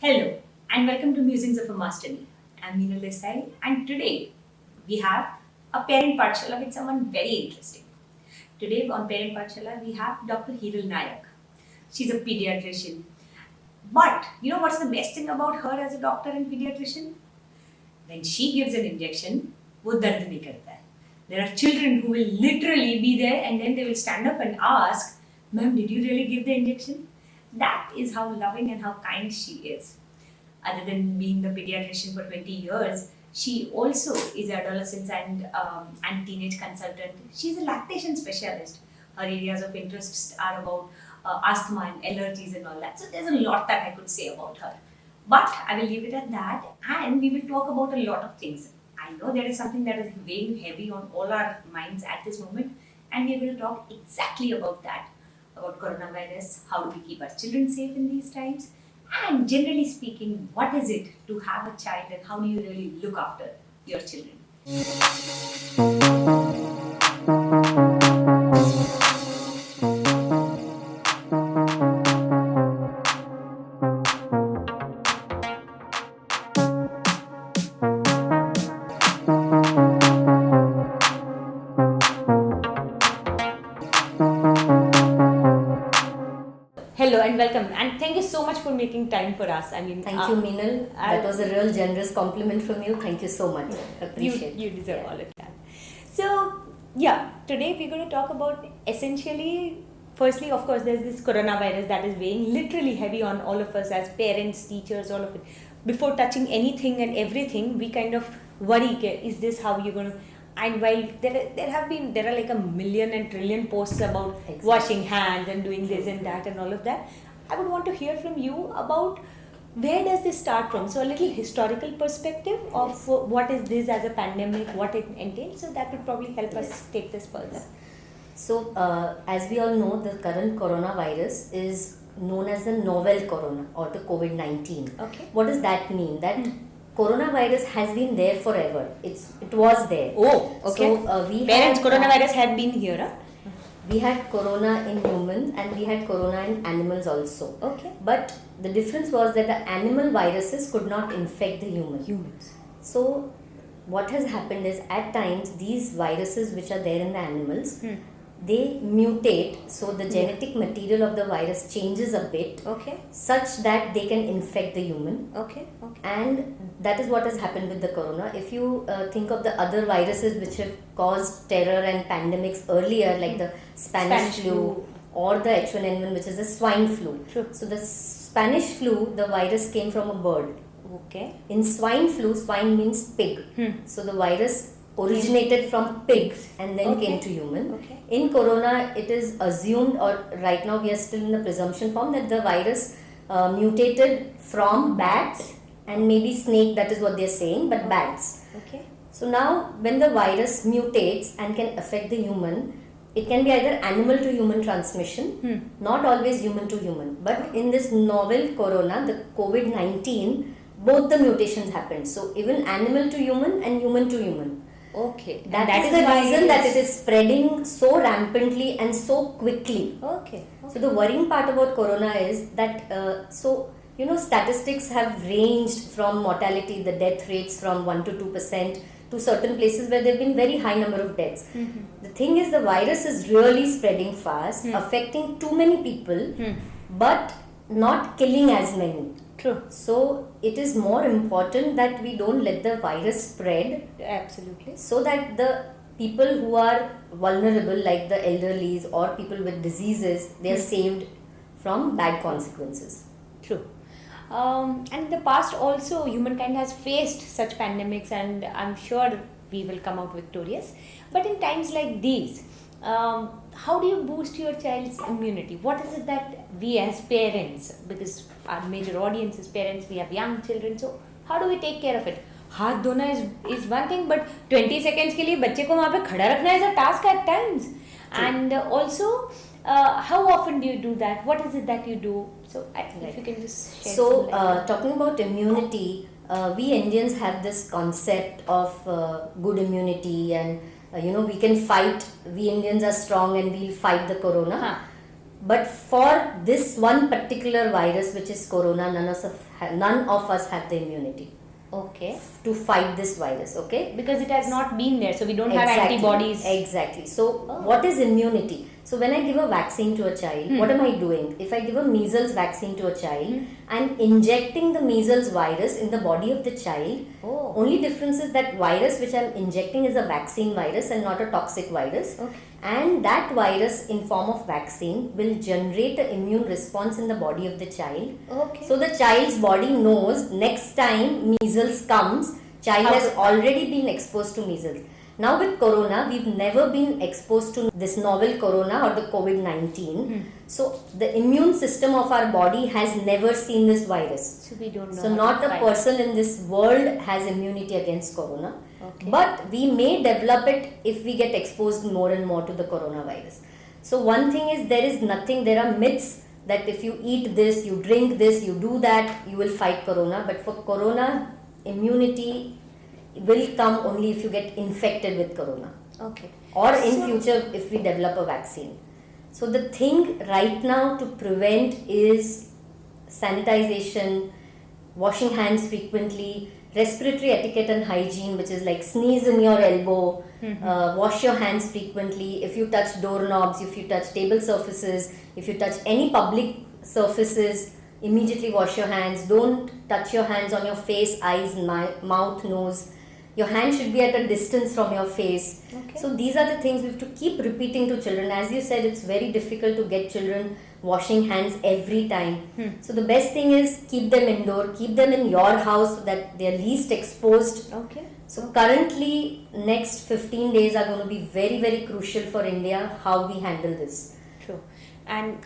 Hello and welcome to Musings of a Masterly. I'm Hiral and today we have a parent Pathshala with someone very interesting. Today on parent Pathshala we have Dr. Hiral Naik. She's a pediatrician. But you know what's the best thing about her as a doctor and pediatrician? When she gives an injection, वो दर्द नहीं करता है. There are children who will literally be there and then they will stand up and ask, "Ma'am, did you really give the injection?" That is how loving and how kind she is. Other than being the pediatrician for 20 years, she also is an adolescence and teenage consultant. She's a lactation specialist. Her areas of interest are about asthma and allergies and all that. So there's a lot that I could say about her. But I will leave it at that and we will talk about a lot of things. I know there is something that is weighing heavy on all our minds at this moment, and we are going to talk exactly about that, about coronavirus, how do we keep our children safe in these times, and generally speaking, what is it to have a child and how do you really look after your children? Hello and welcome, and thank you so much for making time for us. Thank you, Meenal. That was a real generous compliment from you. Thank you so much. Appreciate you deserve all of that. So, yeah, today we're going to talk about essentially, firstly, of course, there's this coronavirus that is weighing literally heavy on all of us as parents, teachers, all of it. Before touching anything and everything, we kind of worry, is this how you're going to. And while there are like a million and trillion posts about washing hands and doing this and that and all of that, I would want to hear from you about where does this start from? So a little historical perspective of what is this as a pandemic, what it entails. So that would probably help us take this further. So as we all know, the current coronavirus is known as the novel corona or the COVID-19. Okay. What does that mean? That coronavirus has been there forever. It was there. Oh, okay. So coronavirus had been here, huh? We had corona in humans and we had corona in animals also. Okay. But the difference was that the animal viruses could not infect the humans. So what has happened is at times these viruses which are there in the animals, they mutate, so the genetic material of the virus changes a bit, such that they can infect the human. And that is what has happened with the corona. If you think of the other viruses which have caused terror and pandemics earlier, like the Spanish flu or the H1N1, which is the swine flu. True. So the Spanish flu, the virus came from a bird. Okay. In swine flu, swine means pig. So the virus originated from pig and then came to human. In corona, it is assumed, or right now we are still in the presumption form, that the virus mutated from bat and maybe snake, that is what they are saying, but bats. So now when the virus mutates and can affect the human, it can be either animal to human transmission, not always human to human. But in this novel corona, the COVID-19, both the mutations happened. So even animal to human and human to human. Okay. That is the reason that it is spreading so rampantly and so quickly. Okay. So the worrying part about corona is that, statistics have ranged from mortality, the death rates from 1 to 2% to certain places where there have been very high number of deaths. The thing is, the virus is really spreading fast, affecting too many people, but not killing as many. True. So it is more important that we don't let the virus spread. Absolutely. So that the people who are vulnerable, like the elderlies or people with diseases, they are saved from bad consequences. True. And in the past also, humankind has faced such pandemics, and I'm sure we will come out victorious. But in times like these, how do you boost your child's immunity? What is it that we as parents, because our major audience is parents, we have young children, so how do we take care of it? हाथ धोना is one thing, but 20 seconds के लिए बच्चे को वहाँ पे खड़ा रखना is a task at times. And also, how often do you do that? What is it that you do? So if you can just share. So talking about immunity, we Indians have this concept of good immunity, and we can fight. We Indians are strong and we'll fight the corona. But for this one particular virus, which is corona, none of us have the immunity Okay. to fight this virus. Okay. Because it has not been there, so we don't have antibodies. Exactly. So, what is immunity? So, when I give a vaccine to a child, what am I doing? If I give a measles vaccine to a child, I'm injecting the measles virus in the body of the child. Oh. Only difference is that virus which I'm injecting is a vaccine virus and not a toxic virus. Okay. And that virus in form of vaccine will generate an immune response in the body of the child. Okay. So the child's body knows next time measles comes, child has already been exposed to measles. Now with corona, we've never been exposed to this novel corona or the COVID-19. So the immune system of our body has never seen this virus. So we don't know. So not a person in this world has immunity against corona. Okay. But we may develop it if we get exposed more and more to the coronavirus. So one thing is there are myths that if you eat this, you drink this, you do that, you will fight corona. But for corona, immunity will come only if you get infected with corona. Okay. Or in future if we develop a vaccine. So the thing right now to prevent is sanitization, washing hands frequently, respiratory etiquette and hygiene, which is like sneeze in your elbow, wash your hands frequently. If you touch doorknobs, if you touch table surfaces, if you touch any public surfaces, immediately wash your hands. Don't touch your hands on your face, eyes, mouth, nose. Your hand should be at a distance from your face. Okay. So these are the things we have to keep repeating to children. As you said, it's very difficult to get children washing hands every time. So the best thing is keep them indoor, keep them in your house so that they are least exposed. Okay. So currently, next 15 days are going to be very, very crucial for India, how we handle this. True. And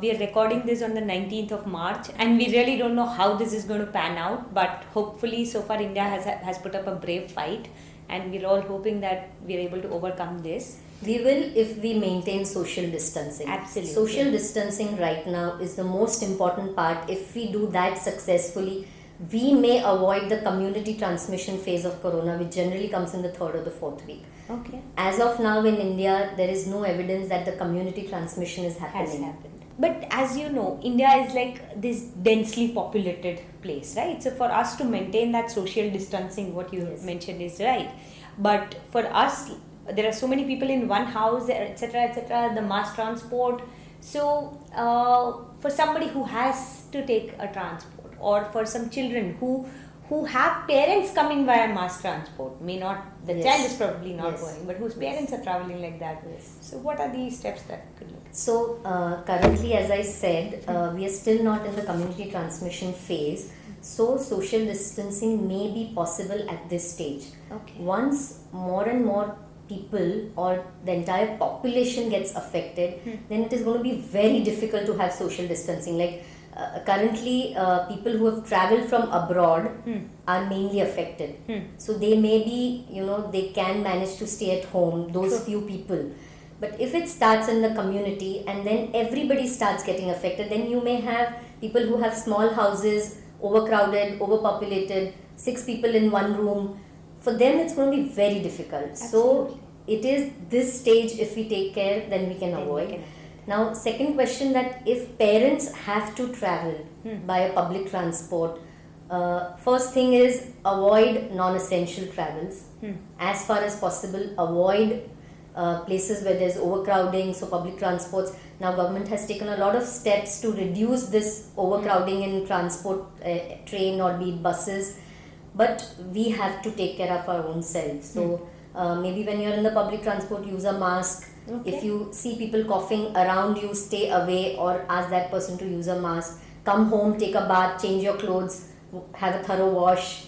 we are recording this on the 19th of March, and we really don't know how this is going to pan out, but hopefully so far India has put up a brave fight, and we're all hoping that we're able to overcome this. We will if we maintain social distancing. Absolutely. Social distancing right now is the most important part. If we do that successfully, we may avoid the community transmission phase of corona, which generally comes in the 3rd or the 4th week. Okay. As of now in India, there is no evidence that the community transmission is happening. Has happened. But as you know, India is like this densely populated place, right? So for us to maintain that social distancing, what you mentioned is right. But for us, there are so many people in one house, etc., the mass transport. So for somebody who has to take a transport, or for some children who have parents coming via mass transport, the child is probably not going, but whose parents are traveling like that. So what are the steps that could look? So currently, as I said, we are still not in the community transmission phase. So social distancing may be possible at this stage. Okay. Once more and more people or the entire population gets affected, then it is going to be very difficult to have social distancing. Like currently, people who have traveled from abroad are mainly affected. So they may be, they can manage to stay at home, those few people. But if it starts in the community and then everybody starts getting affected, then you may have people who have small houses, overcrowded, overpopulated, 6 people in one room. For them, it's going to be very difficult. Absolutely. So it is this stage, if we take care, then we can avoid. Now, second question, that if parents have to travel by a public transport, first thing is avoid non-essential travels. As far as possible, avoid places where there's overcrowding, so public transports. Now government has taken a lot of steps to reduce this overcrowding in transport, train or be it buses, but we have to take care of our own selves. So maybe when you're in the public transport, use a mask. If you see people coughing around you, stay away or ask that person to use a mask. Come home, take a bath, change your clothes, have a thorough wash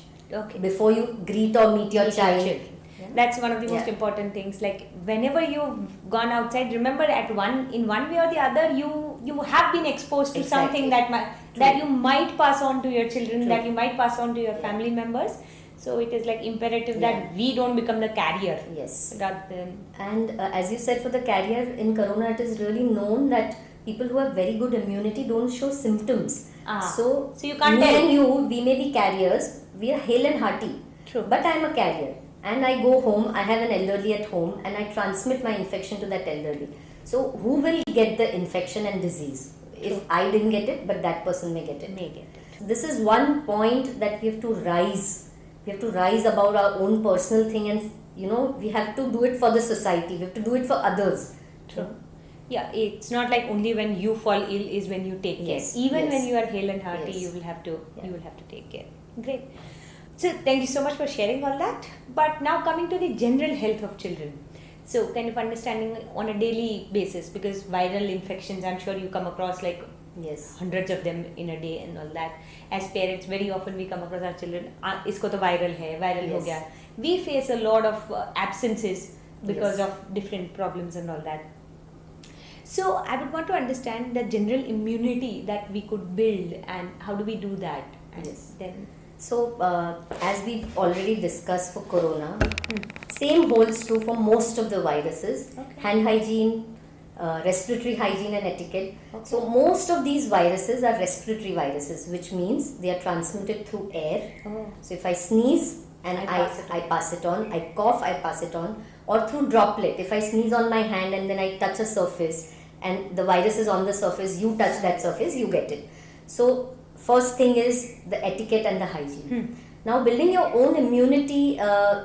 before you greet or meet your child. That's one of the most important things. Like whenever you've gone outside, remember in one way or the other, you have been exposed to something that you might pass on to your children, that you might pass on to your family members. So it is like imperative that we don't become the carrier. Yes. Rather than and as you said, for the carrier in corona, it is really known that people who have very good immunity don't show symptoms. So you can't me tell. and you, we may be carriers. We are hale and hearty. True. But I am a carrier. And I go home, I have an elderly at home and I transmit my infection to that elderly. So who will get the infection and disease? If I didn't get it, but that person may get it. This is one point that we have to rise. We have to rise about our own personal thing, and we have to do it for the society. We have to do it for others. True. Yeah, it's not like only when you fall ill is when you take care. Even when you are hale and hearty, you will have to take care. Great. So thank you so much for sharing all that. But now coming to the general health of children. So kind of understanding on a daily basis, because viral infections, I'm sure you come across like hundreds of them in a day and all that. As parents, very often we come across our children, isko to viral hai, viral ho gaya. We face a lot of absences because of different problems and all that. So I would want to understand the general immunity that we could build, and how do we do that? And then so as we've already discussed for corona, same holds true for most of the viruses. Hand hygiene, respiratory hygiene and etiquette. So most of these viruses are respiratory viruses, which means they are transmitted through air. So if I sneeze and I pass it on, I cough, I pass it on, or through droplet. If I sneeze on my hand and then I touch a surface and the virus is on the surface, you touch that surface, you get it. So first thing is the etiquette and the hygiene. Now building your own immunity,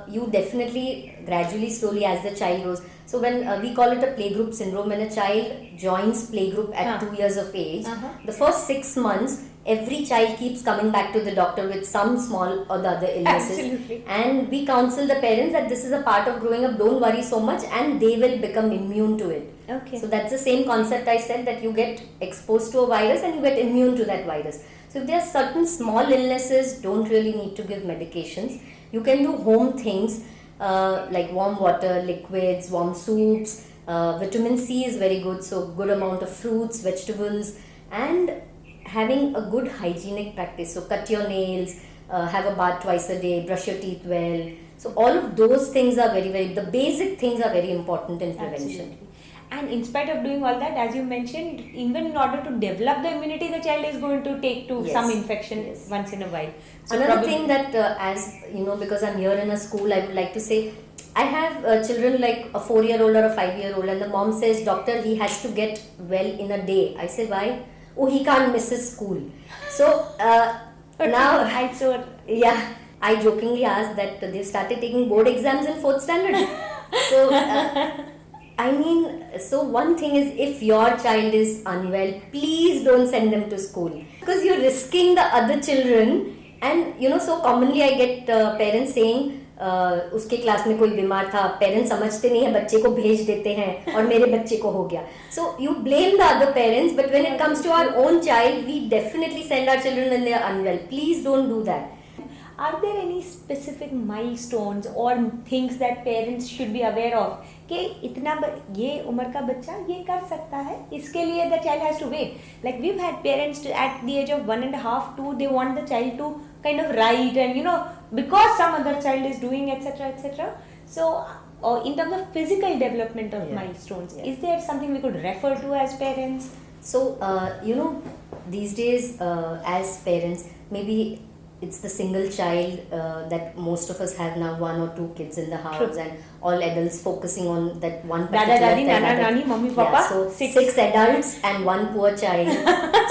you definitely gradually, slowly as the child grows. So when we call it a playgroup syndrome, when a child joins playgroup at 2 years of age, the first 6 months, every child keeps coming back to the doctor with some small or the other illnesses. Absolutely. And we counsel the parents that this is a part of growing up, don't worry so much, and they will become immune to it. So that's the same concept I said, that you get exposed to a virus and you get immune to that virus. So if there are certain small illnesses, don't really need to give medications. You can do home things like warm water, liquids, warm soups. Vitamin C is very good, so good amount of fruits, vegetables, and having a good hygienic practice. So cut your nails, have a bath twice a day, brush your teeth well. So all of those things are the basic things are very important in prevention. Absolutely. And in spite of doing all that, as you mentioned, even in order to develop the immunity, the child is going to take to some infection once in a while. So another thing that as because I'm here in a school, I would like to say, I have children like a 4-year-old or a 5-year-old, and the mom says, doctor, he has to get well in a day. I say, why? Oh, he can't miss his school. So now I jokingly asked that they've started taking board exams in 4th standard. So so one thing is, if your child is unwell, please don't send them to school, because you're risking the other children. And so commonly I get parents saying, उसके class में कोई बीमार था, parents समझते नहीं है, बच्चे को भेज देते हैं और मेरे बच्चे को हो गया. So you blame the other parents, but when it comes to our own child, we definitely send our children when they are unwell. Please don't do that. Are there any specific milestones or things that parents should be aware of? कि ये उम्र का बच्चा ये कर सकता है, इसके लिए the child has to wait. Like we've had parents at the age of 1.5, 2, they want the child to kind of write and because some other child is doing etc. So in terms of physical development of milestones, is there something we could refer to as parents? So these days as parents, maybe it's the single child that most of us have now, 1 or 2 kids in the house, and all adults focusing on that one particular Dada, Dadi, Nana, Nani, Mummy, Papa. So 6 adults and 1 poor child.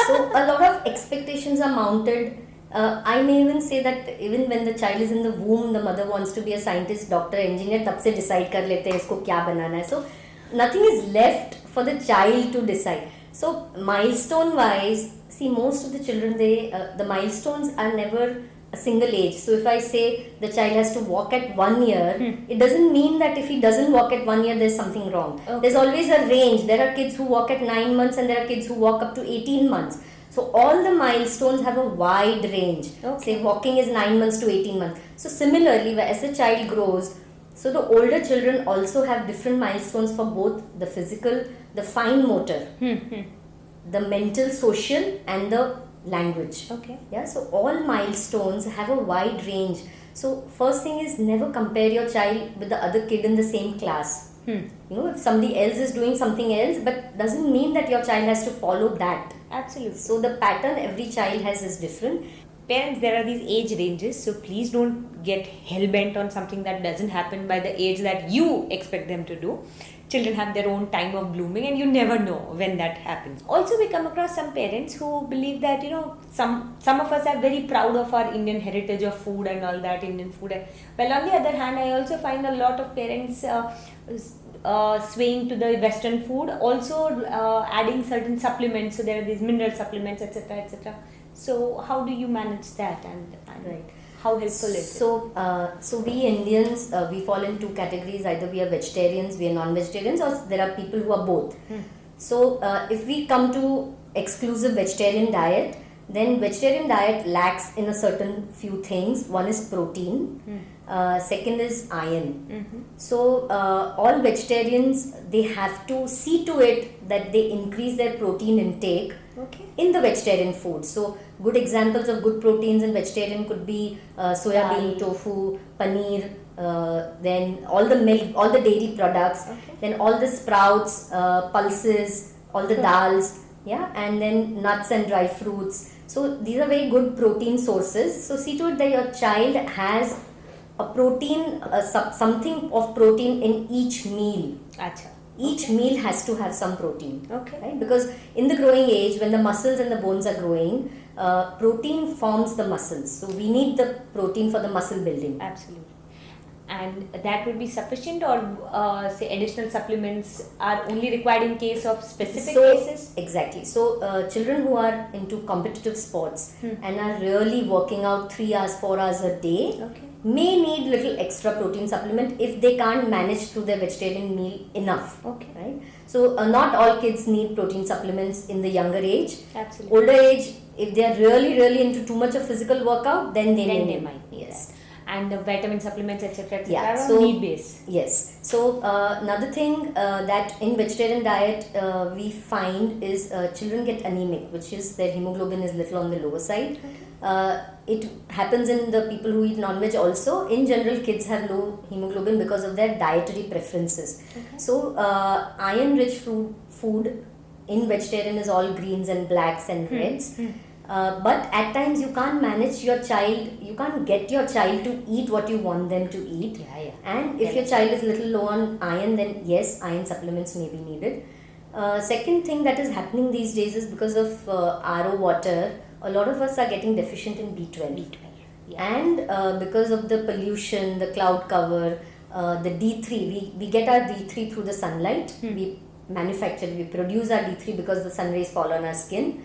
So a lot of expectations are mounted. I may even say that even when the child is in the womb, the mother wants to be a scientist, doctor, engineer, तब से decide कर लेते हैं इसको क्या बनाना है. So nothing is left for the child to decide. So milestone wise, see, most of the children, the milestones are never a single age. So if I say the child has to walk at 1 year, it doesn't mean that if he doesn't walk at 1 year, there's something wrong. There's always a range. There are kids who walk at 9 months and there are kids who walk up to 18 months. So all the milestones have a wide range. Say walking is 9 months to 18 months. So similarly, as a child grows, so the older children also have different milestones for both the physical, the fine motor, the mental, social, and the language. So all milestones have a wide range. So first thing is, never compare your child with the other kid in the same class. If somebody else is doing something else, but doesn't mean that your child has to follow that. Absolutely. So the pattern every child has is different. parents, there are these age ranges, so please don't get hell bent on something that doesn't happen by the age that you expect them to do. Children have their own time of blooming, and you never know when that happens. Also, we come across some parents who believe that, some of us are very proud of our Indian heritage of food and all that, Indian food. Well, on the other hand, I also find a lot of parents swaying to the Western food, also adding certain supplements. So there are these mineral supplements, etc., etc. So how do you manage that, and Right. how helpful is it? So we Indians, we fall in two categories. Either we are vegetarians, we are non-vegetarians, or there are people who are both. So if we come to exclusive vegetarian diet, then vegetarian diet lacks in a certain few things. One is protein. Second is iron. So all vegetarians, they have to see to it that they increase their protein intake in the vegetarian food. So good examples of good proteins in vegetarian could be soya bean, tofu, paneer, then all the milk, all the dairy products, then all the sprouts, pulses, all the dals, and then nuts and dry fruits. So these are very good protein sources. So see to it that your child has a protein, something of protein in each meal. Acha. Each meal has to have some protein. Okay. Right? Because in the growing age, when the muscles and the bones are growing, protein forms the muscles. So we need the protein for the muscle building. Absolutely. And that would be sufficient, or say additional supplements are only required in case of specific cases? Exactly. So children who are into competitive sports and are really working out 3 hours, 4 hours a day may need little extra protein supplement if they can't manage through their vegetarian meal enough. Right? So not all kids need protein supplements in the younger age. Absolutely. Older age, if they are really into too much of physical workout, then they might. Yes. And the vitamin supplements, etc., Yeah, are so on need base. Yes. So another thing that in vegetarian diet we find is children get anemic, which is their hemoglobin is little on the lower side. It happens in the people who eat non-veg also. In general, kids have low hemoglobin because of their dietary preferences. So iron-rich food in vegetarian is all greens and blacks and reds. But at times you can't manage your child, you can't get your child to eat what you want them to eat. And if your child is little low on iron, then yes, iron supplements may be needed. Second thing that is happening these days is because of RO water, a lot of us are getting deficient in B12. And because of the pollution, the cloud cover, the D3, we get our D3 through the sunlight. We produce our D3 because the sun rays fall on our skin.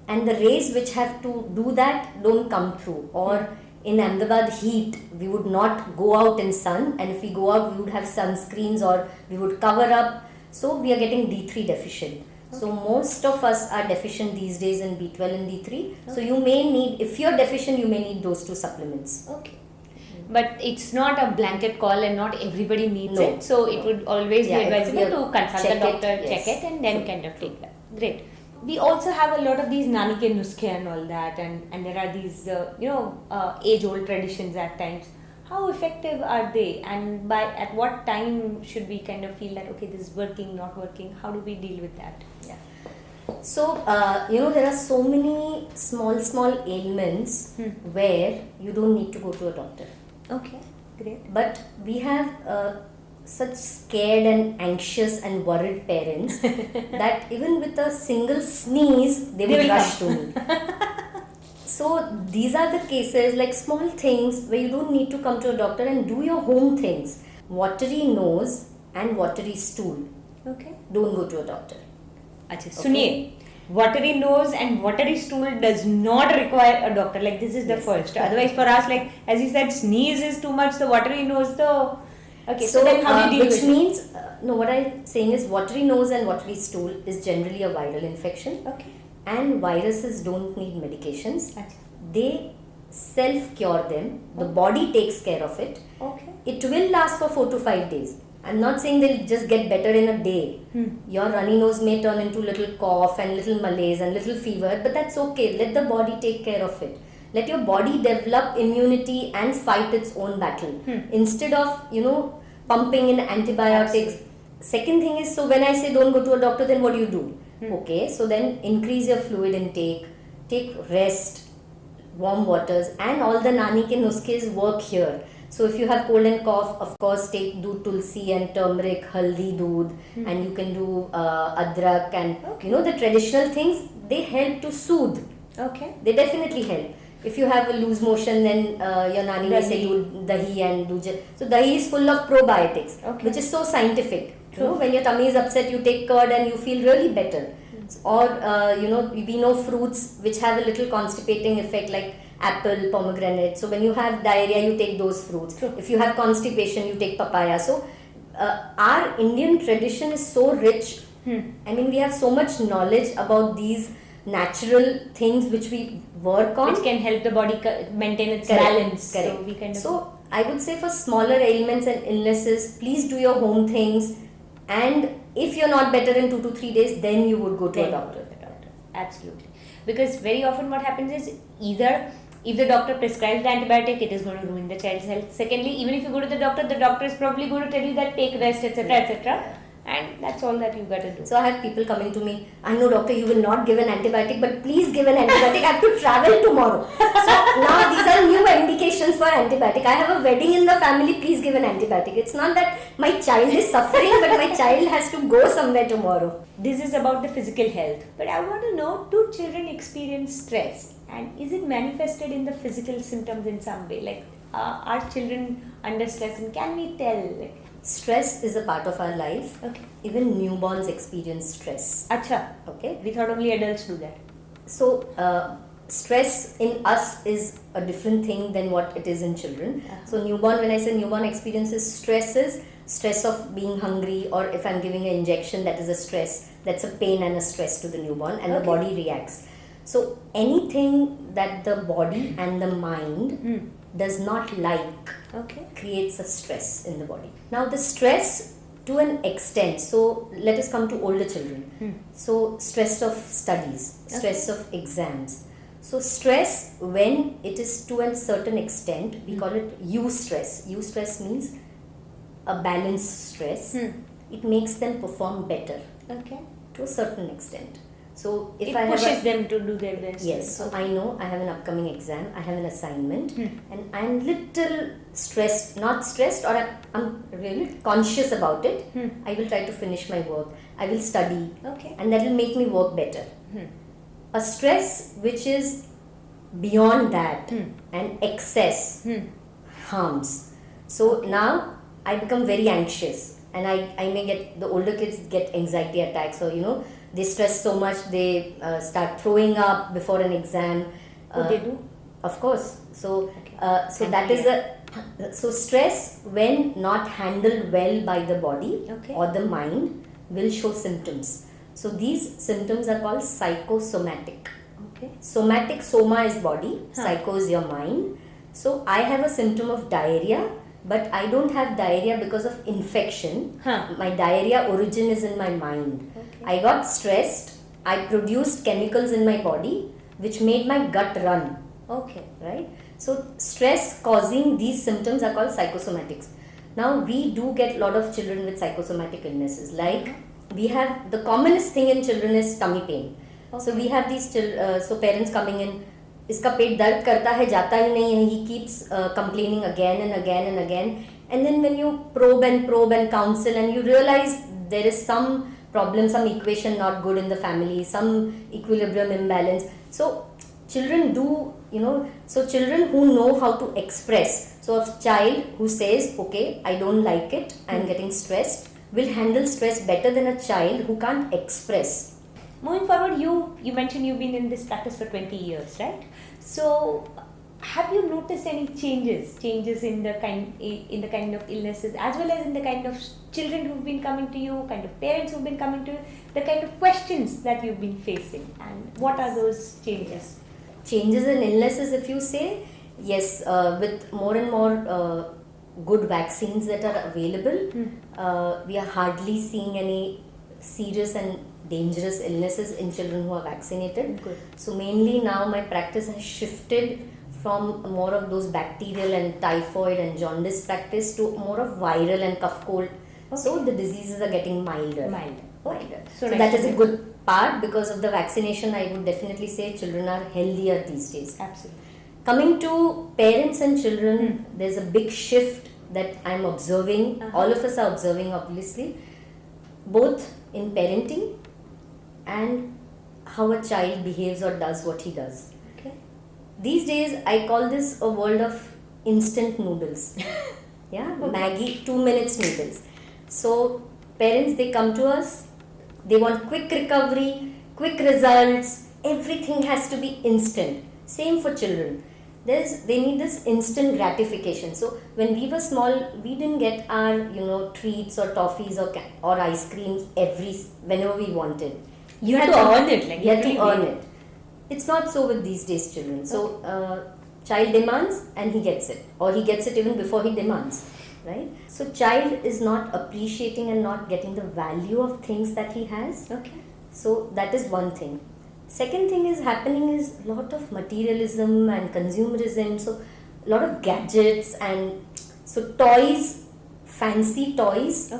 And the rays which have to do that don't come through. Or in Ahmedabad heat, we would not go out in sun, and if we go out, we would have sunscreens or we would cover up. So we are getting D3 deficient. So most of us are deficient these days in B12 and D3. So you may need, if you're deficient, you may need those two supplements. But it's not a blanket call, and not everybody needs it. So it would always be advisable to consult the doctor, check it, and then kind of take that. Great. We also have a lot of these nani ke nuskhe and all that, and there are these age-old traditions at times. How effective are they, and at what time should we kind of feel that okay, this is working, not working? How do we deal with that? So there are so many small ailments where you don't need to go to a doctor. Okay, great. But we have such scared and anxious and worried parents that even with a single sneeze, they will rush to me. So these are the cases, like small things where you don't need to come to a doctor, and do your home things. Watery nose and watery stool. Don't go to a doctor. Suniye, watery nose and watery stool does not require a doctor. Like, this is the first. Otherwise, for us, like as you said, sneeze is too much. The watery nose, though. Okay, so then how do you deal with it? Which means, no, what I'm saying is watery nose and watery stool is generally a viral infection. And viruses don't need medications. They self-cure them. The body takes care of it. It will last for 4 to 5 days. I'm not saying they'll just get better in a day. Your runny nose may turn into little cough and little malaise and little fever, but that's okay. Let the body take care of it. Let your body develop immunity and fight its own battle. Instead of, pumping in antibiotics. Second thing is, so when I say don't go to a doctor, then what do you do? Okay, so then increase your fluid intake, take rest, warm waters, and all the nani ke nuskes work here. So if you have cold and cough, of course take do tulsi and turmeric, haldi doodh, and you can do adrak and the traditional things. They help to soothe. Okay. They definitely help. If you have a loose motion, then your nani may say do dahi and do so dahi is full of probiotics, which is so scientific. When your tummy is upset, you take curd and you feel really better. Or we know fruits which have a little constipating effect, like apple, pomegranate. So when you have diarrhea, you take those fruits. If you have constipation, you take papaya. So our Indian tradition is so rich. I mean, we have so much knowledge about these natural things which we work on, which can help the body maintain its Correct. balance. Correct. So we kind of. So I would say for smaller ailments and illnesses, please do your home things, and if you're not better in 2 to 3 days, then you would go to a doctor. Absolutely. Because very often what happens is, either if the doctor prescribes the antibiotic, it is going to ruin the child's health. Secondly, even if you go to the doctor is probably going to tell you that take rest, etc., etc. And that's all that you got to do. So I have people coming to me, I know doctor, you will not give an antibiotic, but please give an antibiotic. I have to travel tomorrow. So now these are new indications for antibiotic. I have a wedding in the family, please give an antibiotic. It's not that my child is suffering, but my child has to go somewhere tomorrow. This is about the physical health. But I want to know, do children experience stress? And is it manifested in the physical symptoms in some way? Like, are children under stress, and can we tell? Stress is a part of our life. Okay. Even newborns experience stress. Acha. Okay. We thought only adults do that. So, stress in us is a different thing than what it is in children. So, newborn, when I say newborn experiences stress of being hungry, or if I'm giving an injection, that is a stress. That's a pain and a stress to the newborn, and the body reacts. So, anything that the body and the mind does not like creates a stress in the body. Now the stress to an extent, so let us come to older children. So stress of studies, stress of exams. So stress, when it is to a certain extent, we call it eustress. Eustress means a balanced stress. It makes them perform better to a certain extent. So if it pushes them to do their best. Yes. So I know I have an upcoming exam, I have an assignment, and I'm little stressed, not stressed, or I'm really conscious about it. I will try to finish my work. I will study, and that will make me work better. A stress which is beyond that and excess harms. So now I become very anxious, and I may get, the older kids get anxiety attacks, or they stress so much, they start throwing up before an exam. They do? Of course. So that is so stress, when not handled well by the body or the mind, will show symptoms. So these symptoms are called psychosomatic. Somatic, soma is body, psycho is your mind. So I have a symptom of diarrhea, but I don't have diarrhea because of infection. My diarrhea origin is in my mind. I got stressed, I produced chemicals in my body which made my gut run. Right? So stress causing these symptoms are called psychosomatics. Now we do get a lot of children with psychosomatic illnesses. Like, we have, the commonest thing in children is tummy pain. So we have these so parents coming in, इसका पेट दर्द करता है, जाता ही नहीं है, he keeps complaining again and again and again. And then when you probe and counsel, and you realize there is some problem, some equation not good in the family, some equilibrium imbalance. So children do, so children who know how to express. So a child who says, okay, I don't like it, I'm getting stressed, will handle stress better than a child who can't express. Moving forward, you mentioned you've been in this practice for 20 years, right? So have you noticed any changes in the kind of illnesses, as well as in the kind of children who've been coming to you, kind of parents who've been coming to you, the kind of questions that you've been facing, and what are those changes? Changes in illnesses, if you say, yes, with more and more good vaccines that are available, we are hardly seeing any serious and dangerous illnesses in children who are vaccinated. Good. So mainly now my practice has shifted from more of those bacterial and typhoid and jaundice practice to more of viral and cough cold. So the diseases are getting milder. So that is a good part. Because of the vaccination, I would definitely say children are healthier these days. Absolutely. Coming to parents and children, there's a big shift that I'm observing. All of us are observing, obviously, both in parenting and how a child behaves or does what he does. Okay. These days, I call this a world of instant noodles. Yeah, Maggie 2 minutes noodles. So parents, they come to us, they want quick recovery, quick results, everything has to be instant. Same for children. They need this instant gratification. So when we were small, we didn't get our treats or toffees or ice creams whenever we wanted. You had to earn it. Like you had to earn it. It's not so with these days children. So child demands and he gets it, or he gets it even before he demands, right? So child is not appreciating and not getting the value of things that he has. Okay. So that is one thing. Second thing is happening is a lot of materialism and consumerism. So a lot of gadgets and so toys, fancy toys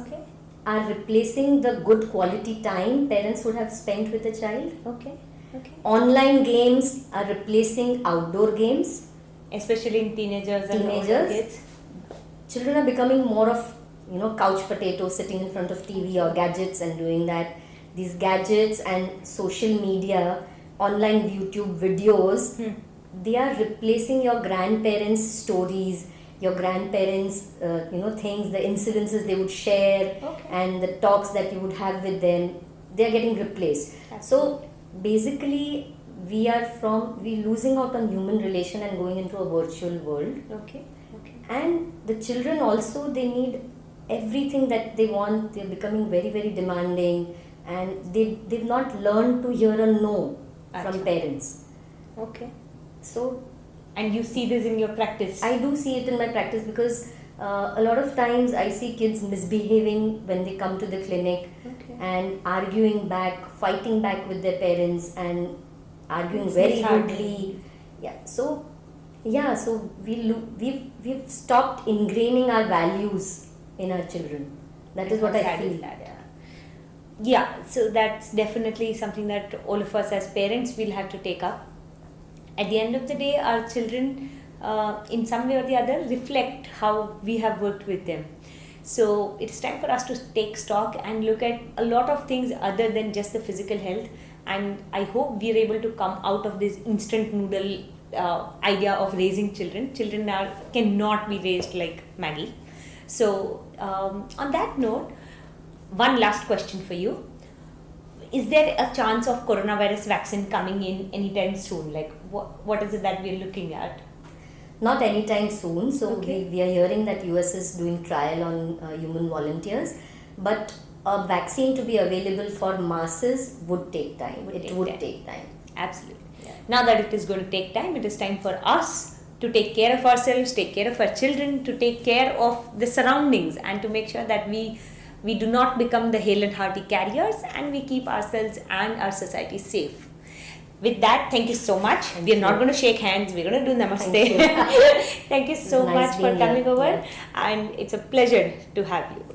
are replacing the good quality time parents would have spent with a child. Okay. Online games are replacing outdoor games. Especially in teenagers and older kids. Children are becoming more of couch potatoes, sitting in front of TV or gadgets and doing that. These gadgets and social media, online YouTube videos, they are replacing your grandparents' stories, your grandparents, things, the incidences they would share, and the talks that you would have with them. They are getting replaced. So basically, we losing out on human relation and going into a virtual world. Okay. And the children also, they need everything that they want. They're becoming very, very demanding, and they've not learned to hear a no from parents. Okay. So, and you see this in your practice? I do see it in my practice because a lot of times I see kids misbehaving when they come to the clinic and arguing back, fighting back with their parents and arguing very rudely. So we've stopped ingraining our values in our children. That is what I feel. Yeah, so that's definitely something that all of us as parents will have to take up. At the end of the day, our children, in some way or the other, reflect how we have worked with them. So it's time for us to take stock and look at a lot of things other than just the physical health. And I hope we are able to come out of this instant noodle idea of raising children. Children cannot be raised like Maggie. So on that note, one last question for you. Is there a chance of coronavirus vaccine coming in anytime soon? Like what is it that we are looking at? Not anytime soon. So we are hearing that US is doing trial on human volunteers. But a vaccine to be available for masses would take time. It would take time. Absolutely. Yeah. Now that it is going to take time, it is time for us to take care of ourselves, take care of our children, to take care of the surroundings, and to make sure that we do not become the hale and hearty carriers, and we keep ourselves and our society safe. With that, thank you so much. We are not going to shake hands. We're going to do namaste. Thank you so much for coming over, and it's a pleasure to have you.